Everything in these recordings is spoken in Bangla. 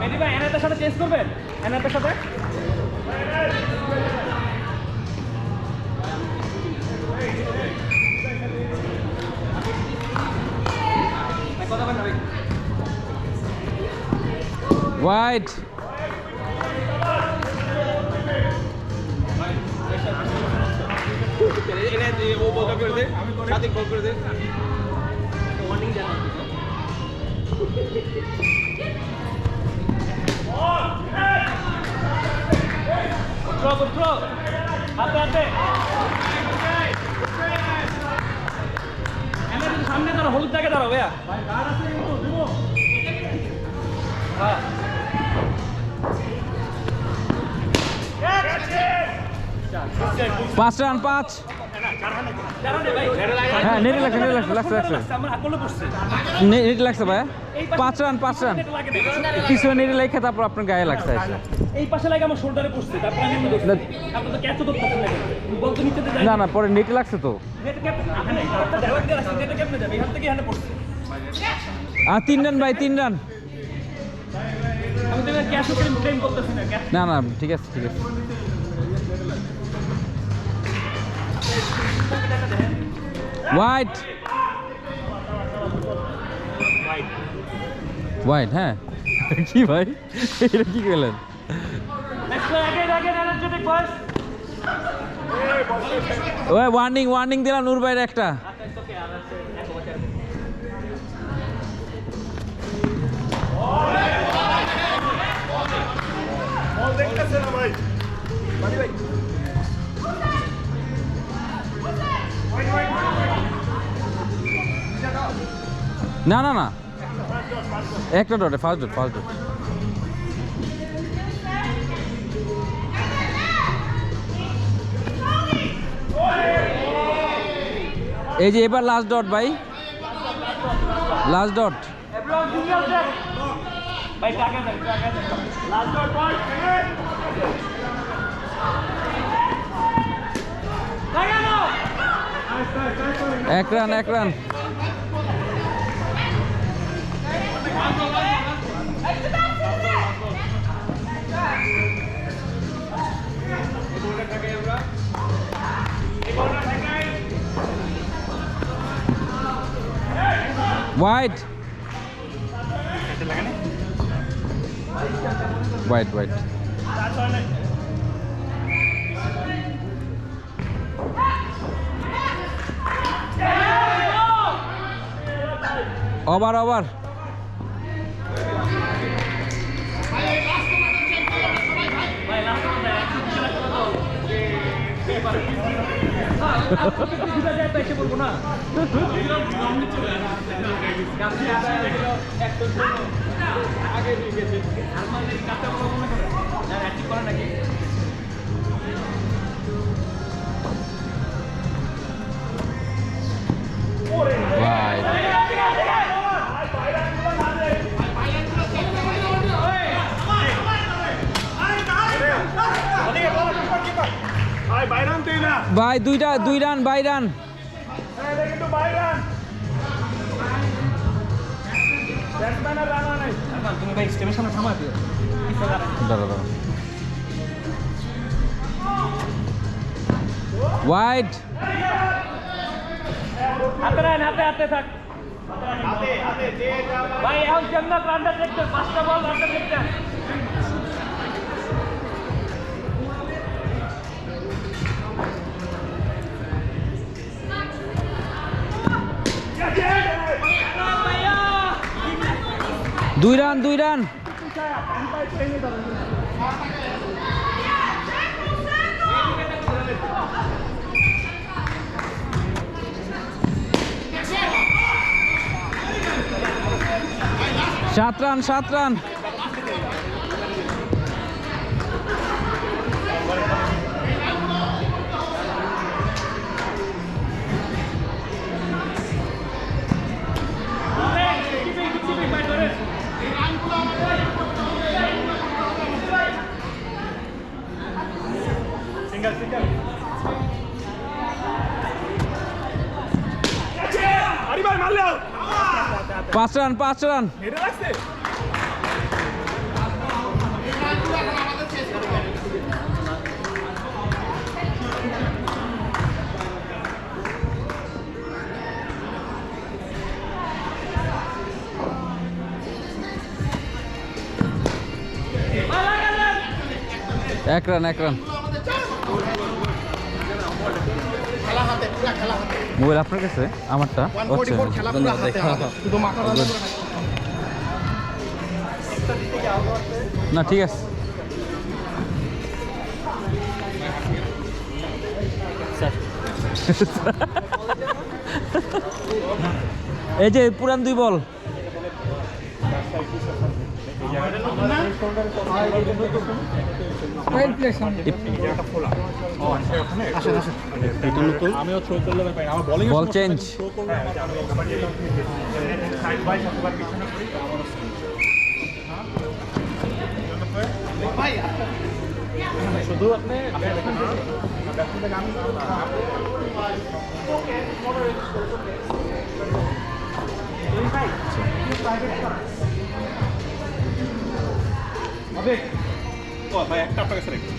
মেহেদি ভাই এনায়েতের সাথে চেঞ্জ করবেন, এনায়েতের সাথে। ওয়াইড সামনে দাঁড়ো, হলুদ জায়গায় দাঁড়ো ভাইয়া। হ্যাঁ 5 রান 5। হ্যাঁ নেট লাগছে নেট লাগছে ভাই। 5 রান কিছু নেট লেখা তারপর আপনার গায়ে লাগছে। এই পাশে লাগে আমার শোল্ডারে পড়ছে, তারপর আমি আপনি তো ক্যাচ ধরতেছেন না, বল তো নিচে যায় না না পরে নেট লাগছে তো। নেট ক্যাপ এখানে একটা ডায়লগ দিয়ে রাখছি, নেট ক্যাপ যাবে এখান থেকে এখানে পড়ছে। 3 রান ভাই 3 রান। আমি তো ক্যাচ ক্লেম করতেছি না। না না ঠিক আছে ঠিক আছে। ওয়াইড ওয়াইড হ্যাঁ কি ভাই এটা কি করলেন? ওই ওয়ার্নিং দিলাম নূর ভাইয়ের একটা। না না না একটা ডটে ফার্স্ট ডট। এই যে এবার লাস্ট ডট ভাই, লাস্ট ডট। এক রান ওয়াইড ওভার বলবো না নাকি ভাই 2 রান 2 রান। তুমি ভাই স্টেমের সামনে থামা দিও। দাঁড়া ওয়াইড হাতে থাক ভাই। এখন জান্নাত রানটা দেখতে 5টা বল রানটা দেখতে। দুই রান 7 রান পাঁচ রান এক রান মোবাইল আপনার কাছে আমারটা না ঠিক আছে এই যে পুরান 2 বল বল চেঞ্জ শুধু আপনি ভাই একটা আপনার কাছে রেখে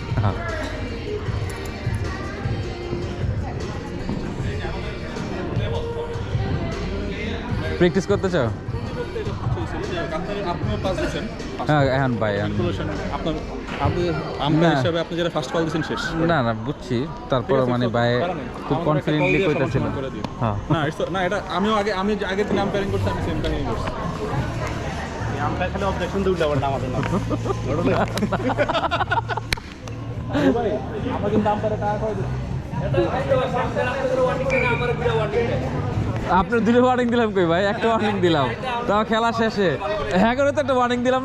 প্র্যাকটিস করতে চাও আপনিও পাস দিচ্ছেন হ্যাঁ এখন ভাই আপনার আপনি আম্পায়ার হিসাবে আপনি যেটা ফার্স্ট কল দিয়েছেন শেষ না বুঝছি তারপর মানে ভাই খুব কনফিডেন্টলি কইতাছিল হ্যাঁ না এটা আমি আগের দিন আম্পায়ারিং করছি আমি সেম কাহিনী করছি আমরা খালি অবজেকশন দিয়ে উল্টা পাল্টা আমাদের না ভাই আমরা কিন্তু আম্পায়ারে টাকা করে দিই আপনার 2 ওয়ার্নিং দিলাম কই ভাই একটা ওয়ার্নিং দিলাম তাও খেলা শেষে হ্যাঁ করে তো একটা ওয়ার্নিং দিলাম